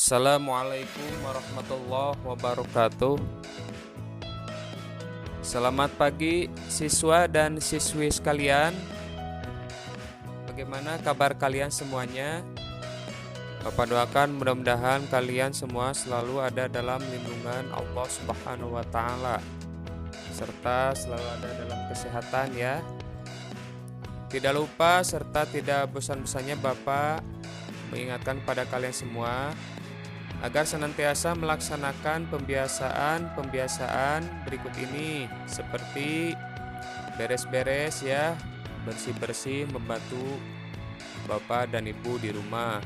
Assalamualaikum warahmatullahi wabarakatuh. Selamat pagi siswa dan siswi sekalian. Bagaimana kabar kalian semuanya? Bapak doakan mudah-mudahan kalian semua selalu ada dalam lindungan Allah Subhanahu wa taala serta selalu ada dalam kesehatan ya. Tidak lupa serta tidak bosan-bosannya Bapak mengingatkan pada kalian semua agar senantiasa melaksanakan pembiasaan berikut ini seperti beres-beres ya, bersih-bersih membantu Bapak dan Ibu di rumah,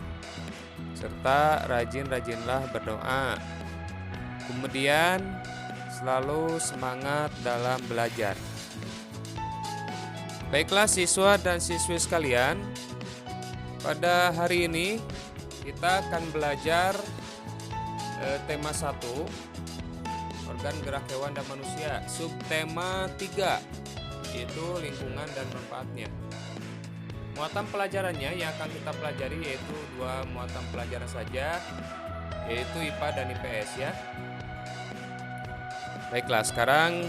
serta rajin-rajinlah berdoa. Kemudian selalu semangat dalam belajar. Baiklah siswa dan siswi sekalian, pada hari ini kita akan belajar tema 1, organ gerak hewan dan manusia. Subtema 3, yaitu lingkungan dan manfaatnya. Muatan pelajarannya yang akan kita pelajari yaitu 2 muatan pelajaran saja, yaitu IPA dan IPS ya. Baiklah, sekarang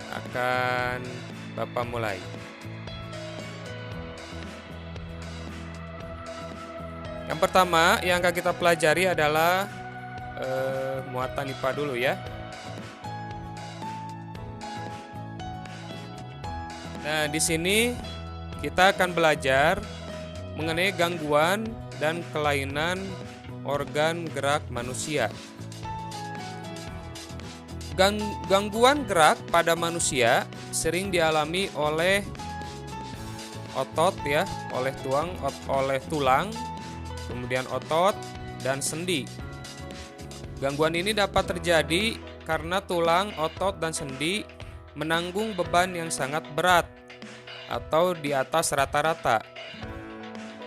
akan Bapak mulai. Yang pertama yang akan kita pelajari adalah muatan IPA dulu ya. Nah, di sini kita akan belajar mengenai gangguan dan kelainan organ gerak manusia. Gangguan gerak pada manusia sering dialami oleh otot ya, oleh tulang, kemudian otot dan sendi. Gangguan ini dapat terjadi karena tulang, otot, dan sendi menanggung beban yang sangat berat atau di atas rata-rata.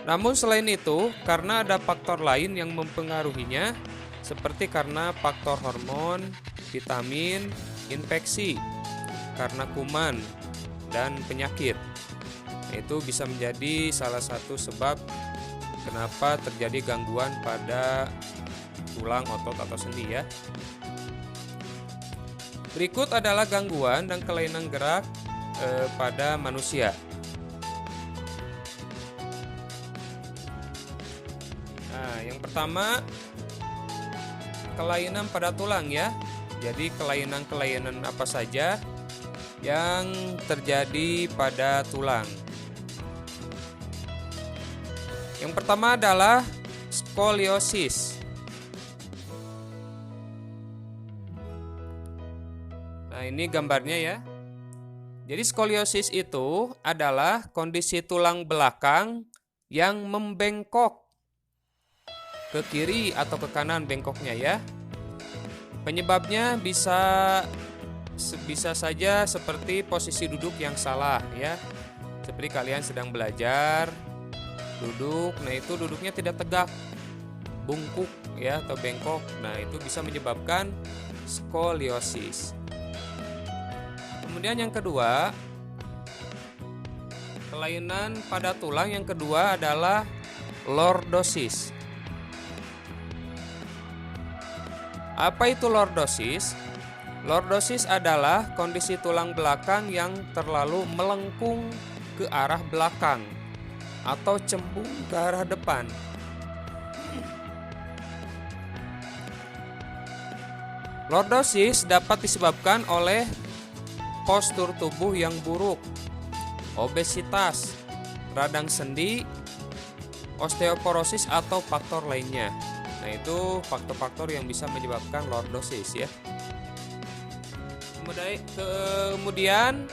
Namun selain itu, karena ada faktor lain yang mempengaruhinya, seperti karena faktor hormon, vitamin, infeksi, karena kuman, dan penyakit. Itu bisa menjadi salah satu sebab kenapa terjadi gangguan pada tulang, otot, atau sendi ya. Berikut adalah gangguan dan kelainan gerak pada manusia. Nah, yang pertama kelainan pada tulang ya. Jadi kelainan-kelainan apa saja yang terjadi pada tulang? Yang pertama adalah skoliosis. Nah, ini gambarnya ya. Jadi skoliosis itu adalah kondisi tulang belakang yang membengkok ke kiri atau ke kanan bengkoknya ya. Penyebabnya bisa saja seperti posisi duduk yang salah ya. Seperti kalian sedang belajar duduk, nah itu duduknya tidak tegak, bungkuk ya atau bengkok. Nah, itu bisa menyebabkan skoliosis. Kemudian yang kedua, kelainan pada tulang yang kedua adalah lordosis. Apa itu lordosis? Lordosis adalah kondisi tulang belakang yang terlalu melengkung ke arah belakang atau cembung ke arah depan. Lordosis dapat disebabkan oleh postur tubuh yang buruk, obesitas, radang sendi, osteoporosis atau faktor lainnya. Nah, itu faktor-faktor yang bisa menyebabkan lordosis ya. Kemudian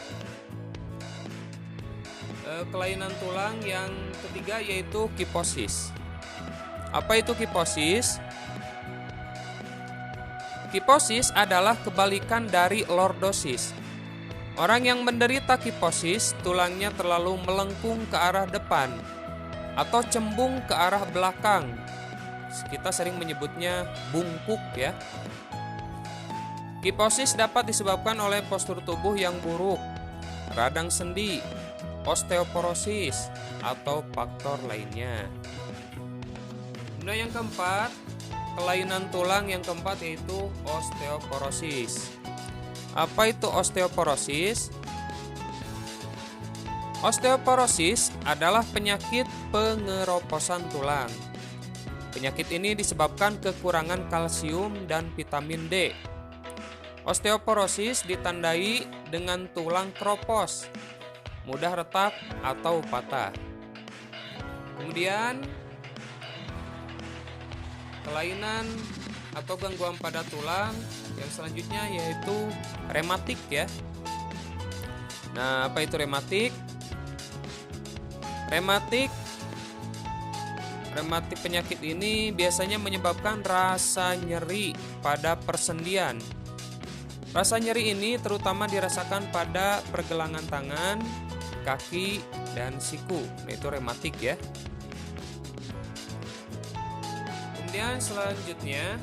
kelainan tulang yang ketiga yaitu kiposis. Apa itu kiposis? Kiposis adalah kebalikan dari lordosis. Orang yang menderita kiposis, tulangnya terlalu melengkung ke arah depan atau cembung ke arah belakang. Kita sering menyebutnya bungkuk ya. Kiposis dapat disebabkan oleh postur tubuh yang buruk, radang sendi, osteoporosis, atau faktor lainnya. Kemudian yang keempat, kelainan tulang yang keempat yaitu osteoporosis. Apa itu osteoporosis? Osteoporosis adalah penyakit pengeroposan tulang. Penyakit ini disebabkan kekurangan kalsium dan vitamin D. Osteoporosis ditandai dengan tulang keropos, mudah retak atau patah. Kemudian kelainan atau gangguan pada tulang yang selanjutnya yaitu rematik ya. Nah, apa itu rematik? Rematik penyakit ini biasanya menyebabkan rasa nyeri pada persendian. Rasa nyeri ini terutama dirasakan pada pergelangan tangan, kaki, dan siku. Nah, itu rematik ya. Kemudian selanjutnya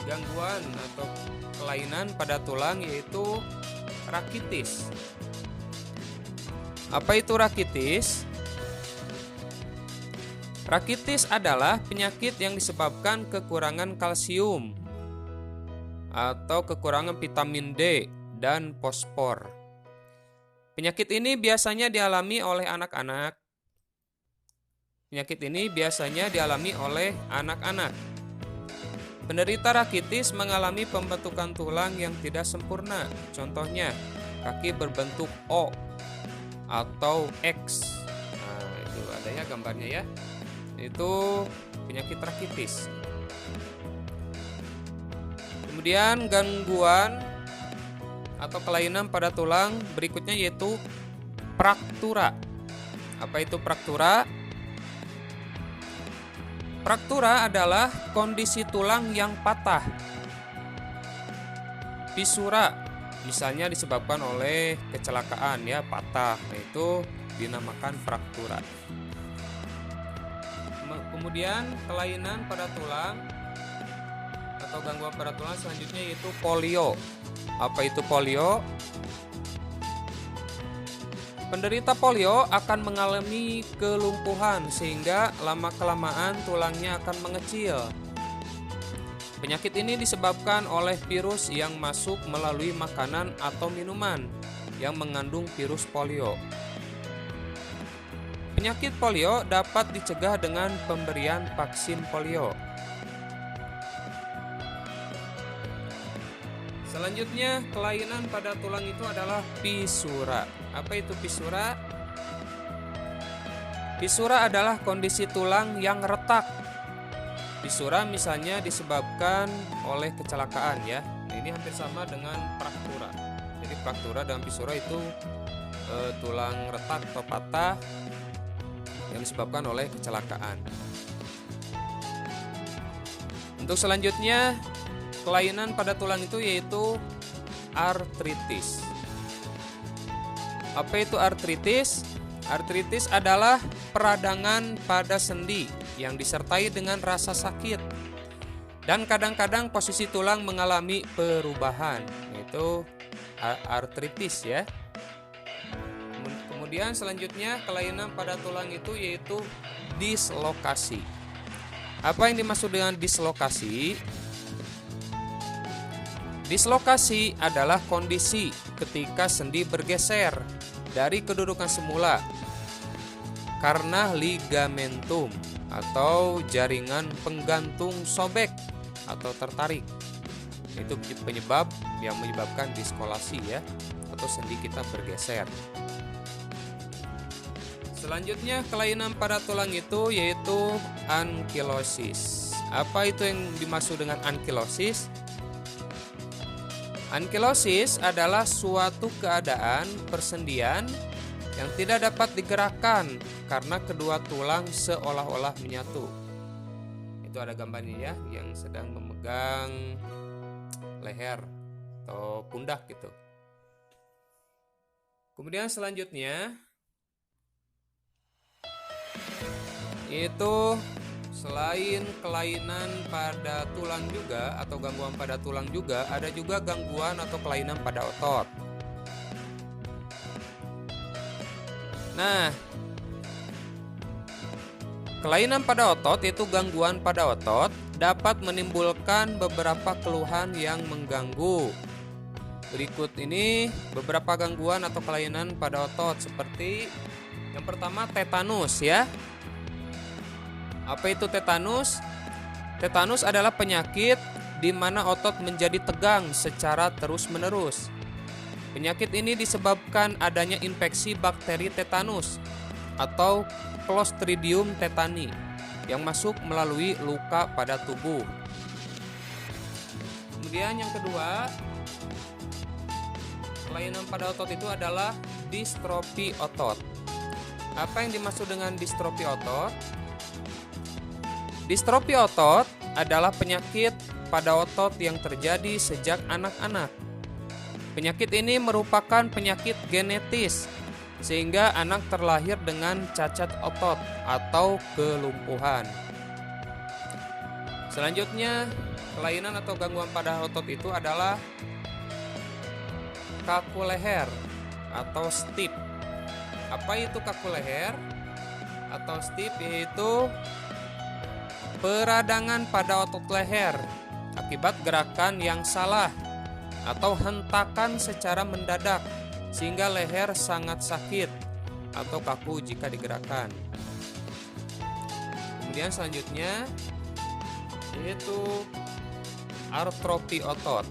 gangguan atau kelainan pada tulang yaitu rakitis. Apa itu rakitis? Rakitis adalah penyakit yang disebabkan kekurangan kalsium atau kekurangan vitamin D dan fosfor. Penyakit ini biasanya dialami oleh anak-anak. Penderita rakitis mengalami pembentukan tulang yang tidak sempurna. Contohnya, kaki berbentuk O atau X. Nah, itu ada ya gambarnya ya. Itu penyakit rakitis. Kemudian gangguan atau kelainan pada tulang berikutnya yaitu fraktura. Apa itu fraktura? Fraktura adalah kondisi tulang yang patah. Fisura misalnya disebabkan oleh kecelakaan ya, patah. Nah, itu dinamakan fraktura. Kemudian kelainan pada tulang atau gangguan pada tulang selanjutnya yaitu polio. Apa itu polio? Penderita polio akan mengalami kelumpuhan sehingga lama-kelamaan tulangnya akan mengecil. Penyakit ini disebabkan oleh virus yang masuk melalui makanan atau minuman yang mengandung virus polio. Penyakit polio dapat dicegah dengan pemberian vaksin polio. Selanjutnya, kelainan pada tulang itu adalah fisura. Apa itu fisura? Fisura adalah kondisi tulang yang retak. Fisura misalnya disebabkan oleh kecelakaan ya. Nah, ini hampir sama dengan fraktura. Jadi fraktura dan fisura itu tulang retak atau patah yang disebabkan oleh kecelakaan. Untuk selanjutnya, kelainan pada tulang itu yaitu artritis. Apa itu artritis? Artritis adalah peradangan pada sendi yang disertai dengan rasa sakit. Dan kadang-kadang posisi tulang mengalami perubahan. Itu artritis ya. Kemudian selanjutnya kelainan pada tulang itu yaitu dislokasi. Apa yang dimaksud dengan dislokasi? Dislokasi adalah kondisi ketika sendi bergeser dari kedudukan semula karena ligamentum atau jaringan penggantung sobek atau tertarik. Itu penyebab yang menyebabkan diskolasi ya, atau sendi kita bergeser. Selanjutnya kelainan pada tulang itu yaitu ankilosis. Apa itu yang dimaksud dengan ankilosis? Ankilosis adalah suatu keadaan persendian yang tidak dapat digerakkan karena kedua tulang seolah-olah menyatu. Itu ada gambarnya ya, yang sedang memegang leher atau pundak gitu. Kemudian selanjutnya itu selain kelainan pada tulang juga atau gangguan pada tulang juga, ada juga gangguan atau kelainan pada otot. Nah, kelainan pada otot yaitu gangguan pada otot dapat menimbulkan beberapa keluhan yang mengganggu. Berikut ini beberapa gangguan atau kelainan pada otot, seperti yang pertama tetanus ya. Apa itu tetanus? Tetanus adalah penyakit di mana otot menjadi tegang secara terus-menerus. Penyakit ini disebabkan adanya infeksi bakteri tetanus atau Clostridium tetani yang masuk melalui luka pada tubuh. Kemudian yang kedua, kelainan pada otot itu adalah distrofi otot. Apa yang dimaksud dengan distrofi otot? Distrofi otot adalah penyakit pada otot yang terjadi sejak anak-anak. Penyakit ini merupakan penyakit genetis, sehingga anak terlahir dengan cacat otot atau kelumpuhan. Selanjutnya, kelainan atau gangguan pada otot itu adalah kaku leher atau stiff. Apa itu kaku leher atau stiff? Yaitu peradangan pada otot leher akibat gerakan yang salah atau hentakan secara mendadak, sehingga leher sangat sakit atau kaku jika digerakkan. Kemudian selanjutnya yaitu artrofi otot.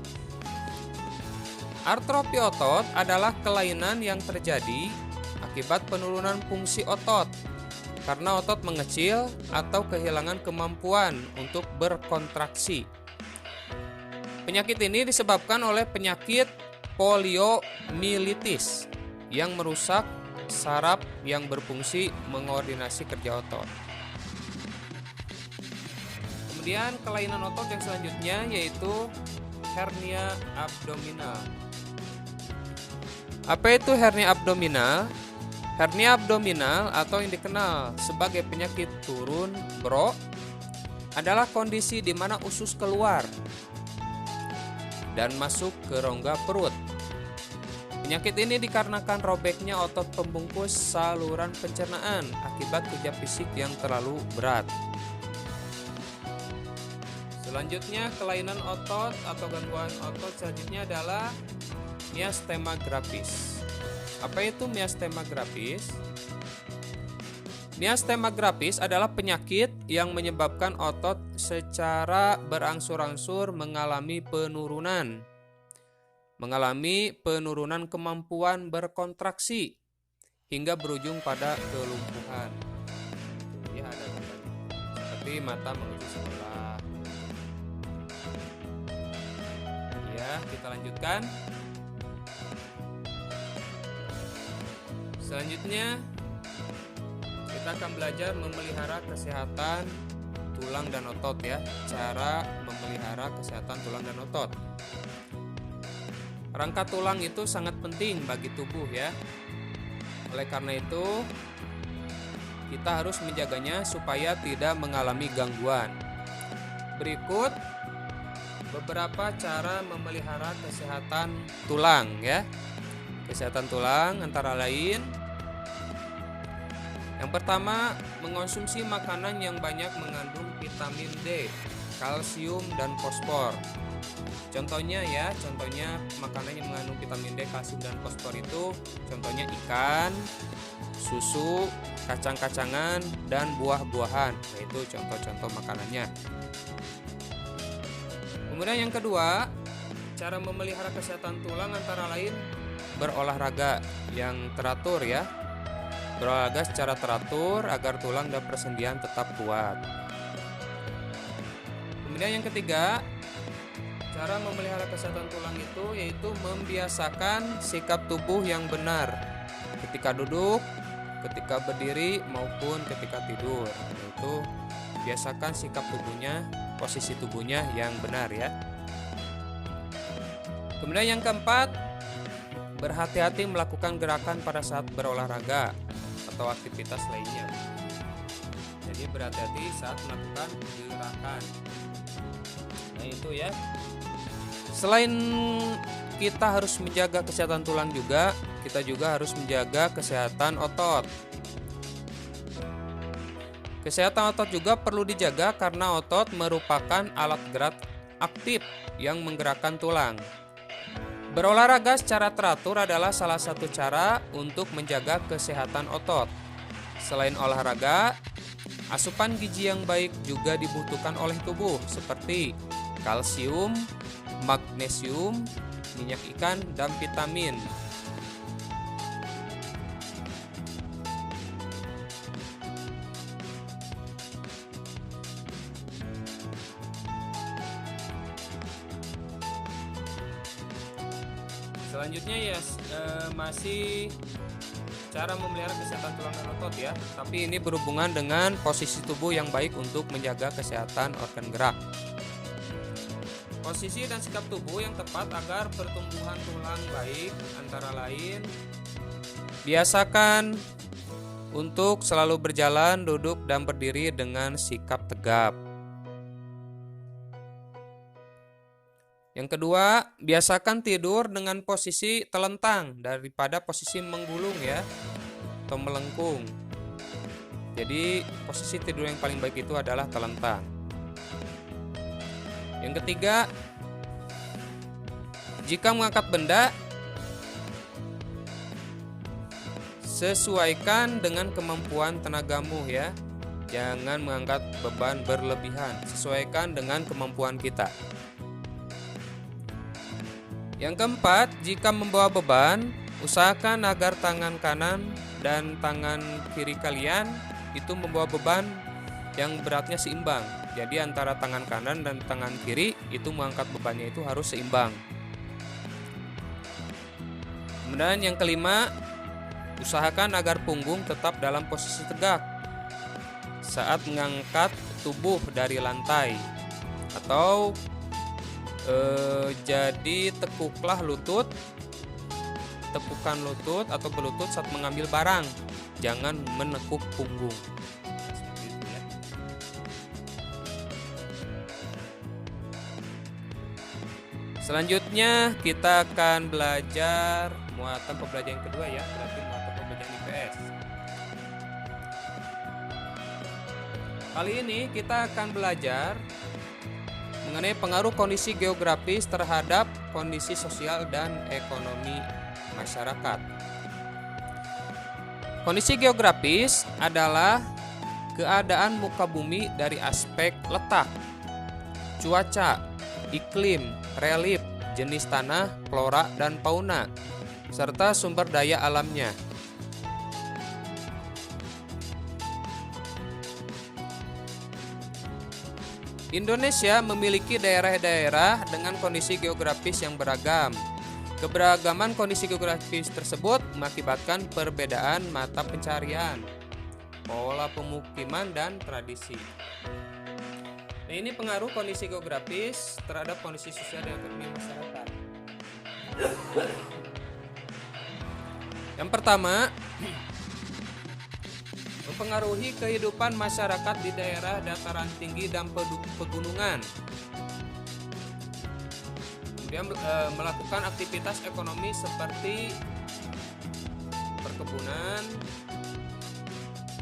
Artrofi otot adalah kelainan yang terjadi akibat penurunan fungsi otot karena otot mengecil atau kehilangan kemampuan untuk berkontraksi. Penyakit ini disebabkan oleh penyakit poliomyelitis yang merusak saraf yang berfungsi mengkoordinasi kerja otot. Kemudian kelainan otot yang selanjutnya yaitu hernia abdominal. Apa itu hernia abdominal? Hernia abdominal atau yang dikenal sebagai penyakit turun brok adalah kondisi di mana usus keluar dan masuk ke rongga perut. Penyakit ini dikarenakan robeknya otot pembungkus saluran pencernaan akibat kerja fisik yang terlalu berat. Selanjutnya, kelainan otot atau gangguan otot selanjutnya adalah miastema grafis. Apa itu miastema grafis? Miastema grafis adalah penyakit yang menyebabkan otot secara berangsur-angsur mengalami penurunan kemampuan berkontraksi hingga berujung pada kelumpuhan. Ya, ada seperti mata menuju sebelah. Ya, kita lanjutkan. Selanjutnya kita akan belajar memelihara kesehatan tulang dan otot ya. Cara memelihara kesehatan tulang dan otot. Rangka tulang itu sangat penting bagi tubuh ya. Oleh karena itu, kita harus menjaganya supaya tidak mengalami gangguan. Berikut beberapa cara memelihara kesehatan tulang ya. Kesehatan tulang antara lain: yang pertama, mengonsumsi makanan yang banyak mengandung vitamin D, kalsium, dan fosfor. Contohnya makanan yang mengandung vitamin D, kalsium, dan fosfor itu contohnya ikan, susu, kacang-kacangan, dan buah-buahan. Nah, itu contoh-contoh makanannya. Kemudian yang kedua, cara memelihara kesehatan tulang antara lain berolahraga yang teratur ya. Berolahraga secara teratur agar tulang dan persendian tetap kuat. Kemudian yang ketiga, cara memelihara kesehatan tulang itu yaitu membiasakan sikap tubuh yang benar ketika duduk, ketika berdiri maupun ketika tidur. Yaitu biasakan sikap tubuhnya, posisi tubuhnya yang benar ya. Kemudian yang keempat, berhati-hati melakukan gerakan pada saat berolahraga atau aktivitas lainnya. Jadi berhati-hati saat melakukan gerakan. Nah itu ya. Selain kita harus menjaga kesehatan tulang juga, kita juga harus menjaga kesehatan otot. Kesehatan otot juga perlu dijaga karena otot merupakan alat gerak aktif yang menggerakkan tulang. Berolahraga secara teratur adalah salah satu cara untuk menjaga kesehatan otot. Selain olahraga, asupan gizi yang baik juga dibutuhkan oleh tubuh seperti kalsium, magnesium, minyak ikan, dan vitamin. Selanjutnya ya masih cara memelihara kesehatan tulang dan otot ya. Tapi ini berhubungan dengan posisi tubuh yang baik untuk menjaga kesehatan organ gerak. Posisi dan sikap tubuh yang tepat agar pertumbuhan tulang baik antara lain biasakan untuk selalu berjalan, duduk, dan berdiri dengan sikap tegap. Yang kedua, biasakan tidur dengan posisi telentang daripada posisi menggulung ya, atau melengkung. Jadi posisi tidur yang paling baik itu adalah telentang. Yang ketiga, jika mengangkat benda, sesuaikan dengan kemampuan tenagamu ya. Jangan mengangkat beban berlebihan, sesuaikan dengan kemampuan kita. Yang keempat, jika membawa beban, usahakan agar tangan kanan dan tangan kiri kalian itu membawa beban yang beratnya seimbang. Jadi antara tangan kanan dan tangan kiri itu mengangkat bebannya itu harus seimbang. Kemudian yang kelima, usahakan agar punggung tetap dalam posisi tegak saat mengangkat tubuh dari lantai. Atau jadi tekukkan lutut atau berlutut saat mengambil barang, jangan menekuk punggung. Selanjutnya kita akan belajar muatan pembelajaran yang kedua ya, berarti muatan pembelajaran IPS. Kali ini kita akan belajar mengenai pengaruh kondisi geografis terhadap kondisi sosial dan ekonomi masyarakat. Kondisi geografis adalah keadaan muka bumi dari aspek letak, cuaca, iklim, relief, jenis tanah, flora dan fauna, serta sumber daya alamnya. Indonesia memiliki daerah-daerah dengan kondisi geografis yang beragam. Keberagaman kondisi geografis tersebut mengakibatkan perbedaan mata pencarian, pola pemukiman, dan tradisi. Nah, ini pengaruh kondisi geografis terhadap kondisi sosial dan ekonomi masyarakat. Yang pertama, mempengaruhi kehidupan masyarakat di daerah dataran tinggi dan pegunungan. Kemudian melakukan aktivitas ekonomi seperti perkebunan,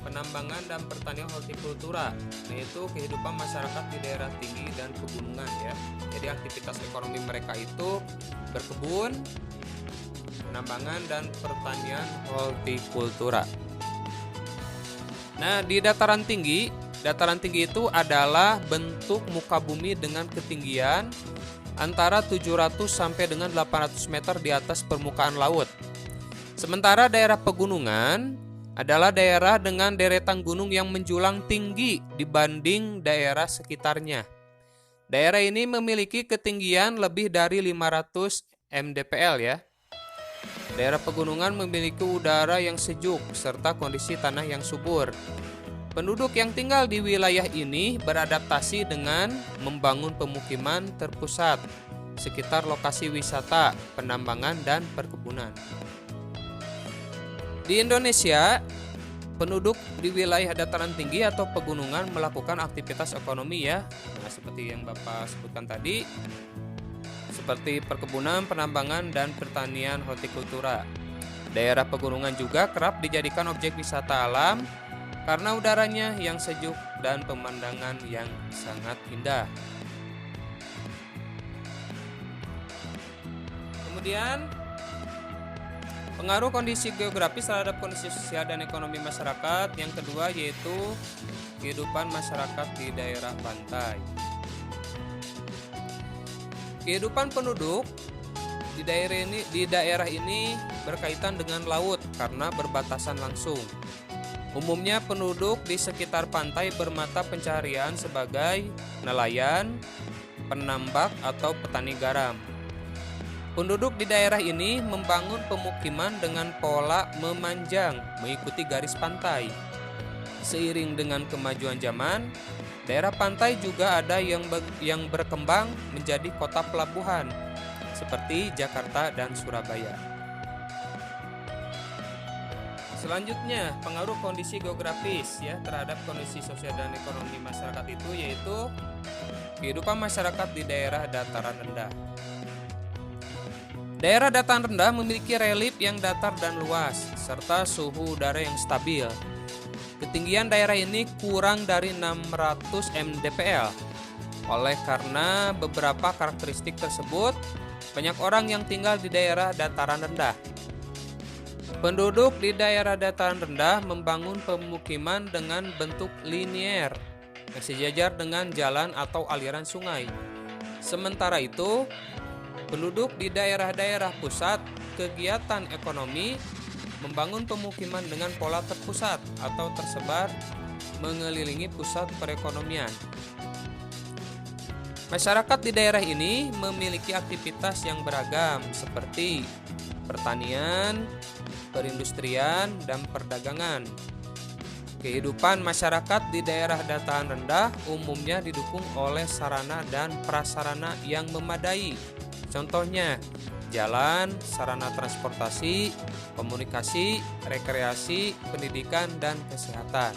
penambangan, dan pertanian hortikultura, yaitu kehidupan masyarakat di daerah tinggi dan pegunungan ya. Jadi aktivitas ekonomi mereka itu berkebun, penambangan, dan pertanian hortikultura. Nah, di dataran tinggi itu adalah bentuk muka bumi dengan ketinggian antara 700 sampai dengan 800 meter di atas permukaan laut. Sementara daerah pegunungan adalah daerah dengan deretan gunung yang menjulang tinggi dibanding daerah sekitarnya. Daerah ini memiliki ketinggian lebih dari 500 mdpl ya. Daerah pegunungan memiliki udara yang sejuk serta kondisi tanah yang subur. Penduduk yang tinggal di wilayah ini beradaptasi dengan membangun pemukiman terpusat sekitar lokasi wisata, penambangan, dan perkebunan. Di Indonesia, penduduk di wilayah dataran tinggi atau pegunungan melakukan aktivitas ekonomi ya. Nah, seperti yang Bapak sebutkan tadi, seperti perkebunan, penambangan, dan pertanian hortikultura. Daerah pegunungan juga kerap dijadikan objek wisata alam karena udaranya yang sejuk dan pemandangan yang sangat indah. Kemudian, pengaruh kondisi geografis terhadap kondisi sosial dan ekonomi masyarakat. Yang kedua yaitu kehidupan masyarakat di daerah pantai. Kehidupan penduduk di daerah ini berkaitan dengan laut karena berbatasan langsung. Umumnya penduduk di sekitar pantai bermata pencaharian sebagai nelayan, penambak atau petani garam. Penduduk di daerah ini membangun pemukiman dengan pola memanjang mengikuti garis pantai. Seiring dengan kemajuan zaman, daerah pantai juga ada yang berkembang menjadi kota pelabuhan seperti Jakarta dan Surabaya. Selanjutnya, pengaruh kondisi geografis terhadap kondisi sosial dan ekonomi masyarakat itu yaitu kehidupan masyarakat di daerah dataran rendah. Daerah dataran rendah memiliki relief yang datar dan luas, serta suhu udara yang stabil. Ketinggian daerah ini kurang dari 600 mdpl. Oleh karena beberapa karakteristik tersebut, banyak orang yang tinggal di daerah dataran rendah. Penduduk di daerah dataran rendah membangun pemukiman dengan bentuk linier yang sejajar dengan jalan atau aliran sungai. Sementara itu, penduduk di daerah-daerah pusat kegiatan ekonomi membangun pemukiman dengan pola terpusat atau tersebar mengelilingi pusat perekonomian. Masyarakat di daerah ini memiliki aktivitas yang beragam seperti pertanian, perindustrian, dan perdagangan. Kehidupan masyarakat di daerah dataran rendah umumnya didukung oleh sarana dan prasarana yang memadai. Contohnya, jalan, sarana transportasi, komunikasi, rekreasi, pendidikan, dan kesehatan.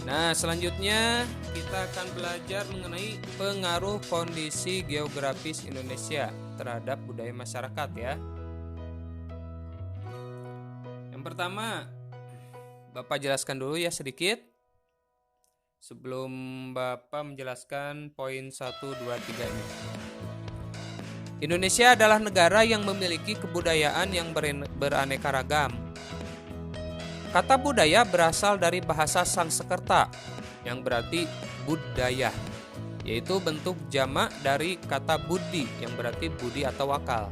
Nah, selanjutnya kita akan belajar mengenai pengaruh kondisi geografis Indonesia terhadap budaya masyarakat ya. Yang pertama, Bapak jelaskan dulu ya sedikit sebelum Bapak menjelaskan poin 1, 2, 3 ini. Indonesia adalah negara yang memiliki kebudayaan yang beraneka ragam. Kata budaya berasal dari bahasa Sanskerta yang berarti budaya, yaitu bentuk jamak dari kata budi yang berarti budi atau akal.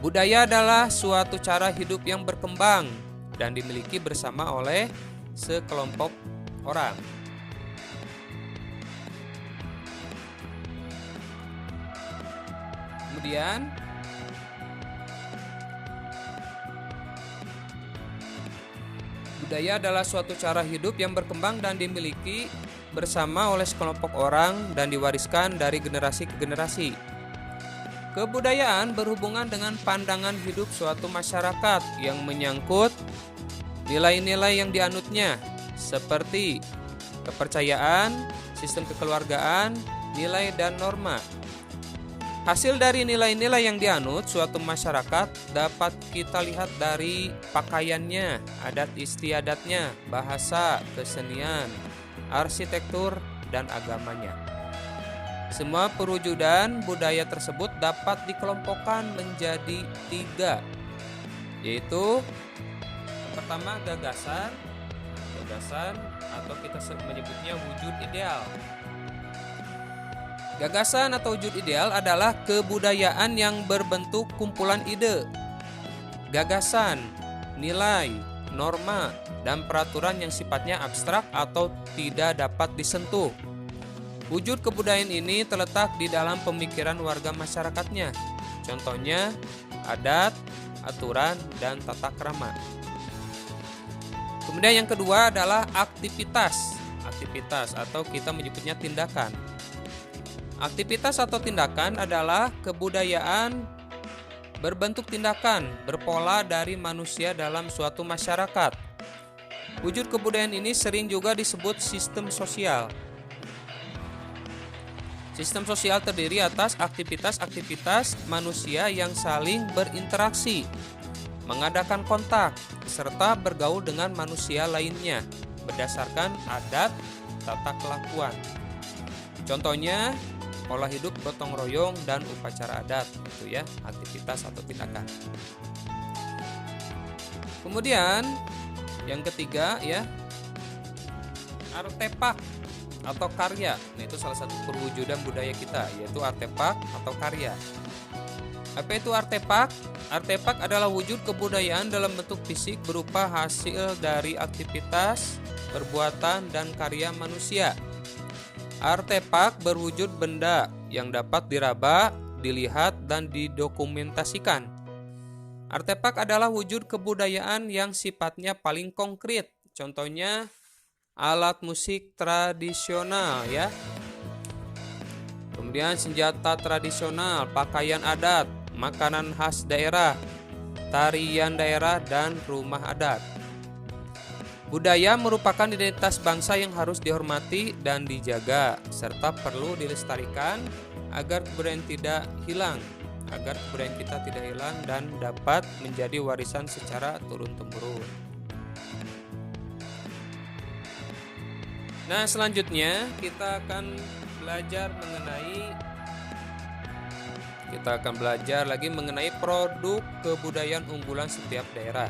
Budaya adalah suatu cara hidup yang berkembang dan dimiliki bersama oleh sekelompok orang. Kemudian budaya adalah suatu cara hidup yang berkembang dan dimiliki bersama oleh sekelompok orang dan diwariskan dari generasi ke generasi. Kebudayaan berhubungan dengan pandangan hidup suatu masyarakat yang menyangkut nilai-nilai yang dianutnya, seperti kepercayaan, sistem kekeluargaan, nilai dan norma. Hasil dari nilai-nilai yang dianut suatu masyarakat dapat kita lihat dari pakaiannya, adat istiadatnya, bahasa, kesenian, arsitektur, dan agamanya. Semua perwujudan budaya tersebut dapat dikelompokkan menjadi 3, yaitu yang pertama gagasan atau kita menyebutnya wujud ideal. Gagasan atau wujud ideal adalah kebudayaan yang berbentuk kumpulan ide, gagasan, nilai, norma, dan peraturan yang sifatnya abstrak atau tidak dapat disentuh. Wujud kebudayaan ini terletak di dalam pemikiran warga masyarakatnya. Contohnya, adat, aturan, dan tata krama. Kemudian yang kedua adalah aktivitas atau kita menyebutnya tindakan. Aktivitas atau tindakan adalah kebudayaan berbentuk tindakan berpola dari manusia dalam suatu masyarakat. Wujud kebudayaan ini sering juga disebut sistem sosial. Sistem sosial terdiri atas aktivitas-aktivitas manusia yang saling berinteraksi. mengadakan kontak, serta bergaul dengan manusia lainnya berdasarkan adat tata kelakuan. Contohnya pola hidup gotong royong dan upacara adat, itu ya, aktivitas atau tindakan. Kemudian yang ketiga ya, artefak atau karya. Nah, itu salah satu perwujudan budaya kita, yaitu artefak atau karya. Apa itu artefak? Artefak adalah wujud kebudayaan dalam bentuk fisik berupa hasil dari aktivitas, perbuatan, dan karya manusia. Artefak berwujud benda yang dapat diraba, dilihat, dan didokumentasikan. Artefak adalah wujud kebudayaan yang sifatnya paling konkret. Contohnya alat musik tradisional ya. Kemudian senjata tradisional, pakaian adat, makanan khas daerah, tarian daerah, dan rumah adat. Budaya merupakan identitas bangsa yang harus dihormati dan dijaga, serta perlu dilestarikan agar kebudayaan tidak hilang, agar kebudayaan kita tidak hilang dan dapat menjadi warisan secara turun-temurun. Nah, selanjutnya kita akan belajar lagi mengenai produk kebudayaan unggulan setiap daerah.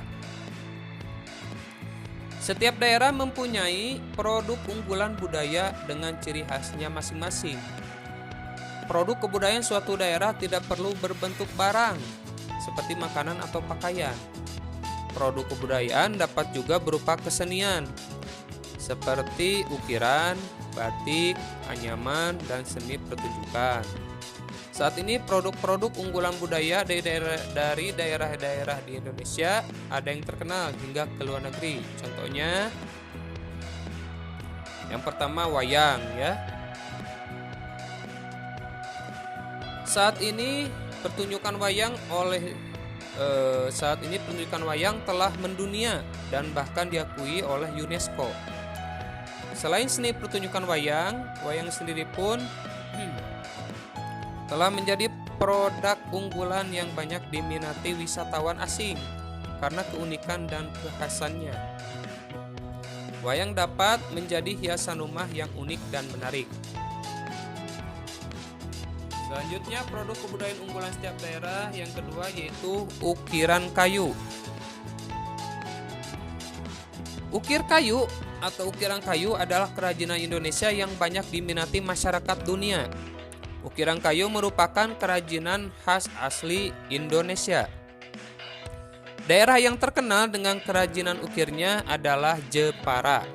Setiap daerah mempunyai produk unggulan budaya dengan ciri khasnya masing-masing. Produk kebudayaan suatu daerah tidak perlu berbentuk barang, seperti makanan atau pakaian. Produk kebudayaan dapat juga berupa kesenian, seperti ukiran, batik, anyaman, dan seni pertunjukan. Saat ini produk-produk unggulan budaya dari daerah-daerah di Indonesia ada yang terkenal hingga ke luar negeri. Contohnya yang pertama wayang ya. Saat ini pertunjukan wayang telah mendunia dan bahkan diakui oleh UNESCO. Selain seni pertunjukan wayang sendiri pun telah menjadi produk unggulan yang banyak diminati wisatawan asing karena keunikan dan kekhasannya. Wayang dapat menjadi hiasan rumah yang unik dan menarik. Selanjutnya, produk kebudayaan unggulan setiap daerah yang kedua yaitu ukiran kayu. Ukir kayu atau ukiran kayu adalah kerajinan Indonesia yang banyak diminati masyarakat dunia. Ukiran kayu merupakan kerajinan khas asli Indonesia. Daerah yang terkenal dengan kerajinan ukirnya adalah Jepara.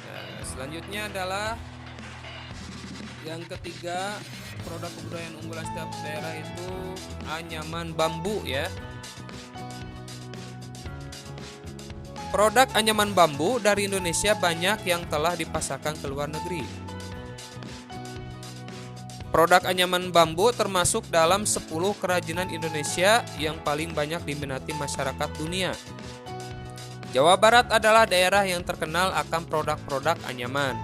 Nah, selanjutnya adalah yang ketiga, produk kebudayaan unggulan setiap daerah itu anyaman bambu ya. Produk anyaman bambu dari Indonesia banyak yang telah dipasarkan ke luar negeri. Produk anyaman bambu termasuk dalam 10 kerajinan Indonesia yang paling banyak diminati masyarakat dunia. Jawa Barat adalah daerah yang terkenal akan produk-produk anyaman.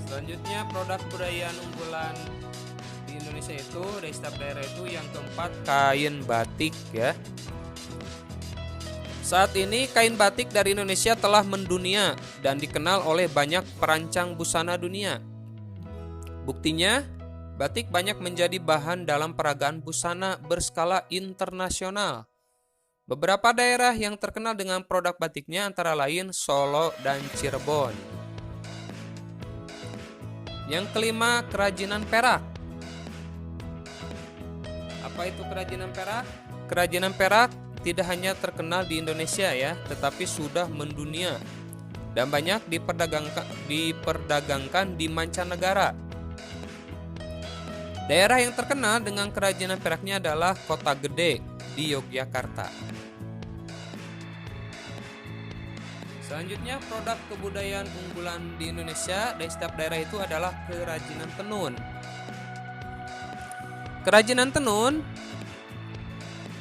Selanjutnya, produk kebudayaan unggulan di Indonesia itu dari setiap daerah itu yang keempat, kain batik ya. Saat ini kain batik dari Indonesia telah mendunia dan dikenal oleh banyak perancang busana dunia. Buktinya, batik banyak menjadi bahan dalam peragaan busana berskala internasional. Beberapa daerah yang terkenal dengan produk batiknya antara lain Solo dan Cirebon. Yang kelima, kerajinan perak. Apa itu kerajinan perak? Kerajinan perak tidak hanya terkenal di Indonesia ya, tetapi sudah mendunia dan banyak diperdagangkan di mancanegara. Daerah yang terkenal dengan kerajinan peraknya adalah Kota Gede di Yogyakarta. Selanjutnya, produk kebudayaan unggulan di Indonesia dari setiap daerah itu adalah kerajinan tenun. Kerajinan tenun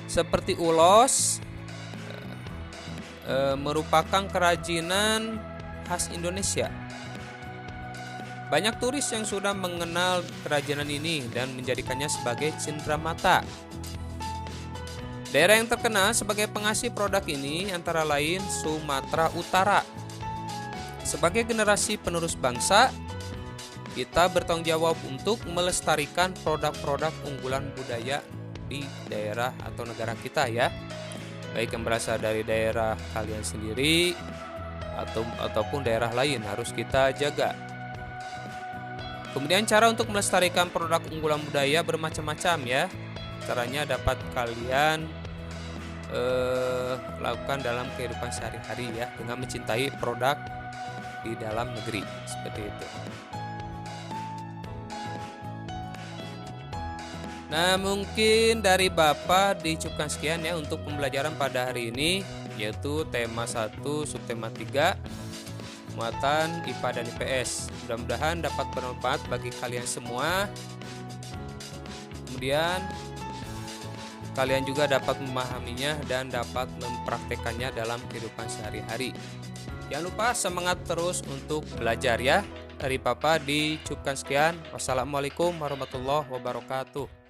seperti ulos merupakan kerajinan khas Indonesia. Banyak turis yang sudah mengenal kerajinan ini dan menjadikannya sebagai cenderamata. Daerah yang terkenal sebagai penghasil produk ini antara lain Sumatera Utara. Sebagai generasi penerus bangsa, kita bertanggung jawab untuk melestarikan produk-produk unggulan budaya di daerah atau negara kita ya. Baik yang berasal dari daerah kalian sendiri ataupun daerah lain harus kita jaga. Kemudian cara untuk melestarikan produk unggulan budaya bermacam-macam ya. Caranya dapat kalian lakukan dalam kehidupan sehari-hari ya, dengan mencintai produk di dalam negeri seperti itu. Nah, mungkin dari Bapak dicukupkan sekian ya untuk pembelajaran pada hari ini, yaitu tema 1 subtema 3 muatan IPA dan IPS. Mudah-mudahan dapat bermanfaat bagi kalian semua. Kemudian kalian juga dapat memahaminya dan dapat mempraktekannya dalam kehidupan sehari-hari. Jangan lupa semangat terus untuk belajar ya. Dari Papa dicukupkan sekian. Wassalamualaikum warahmatullahi wabarakatuh.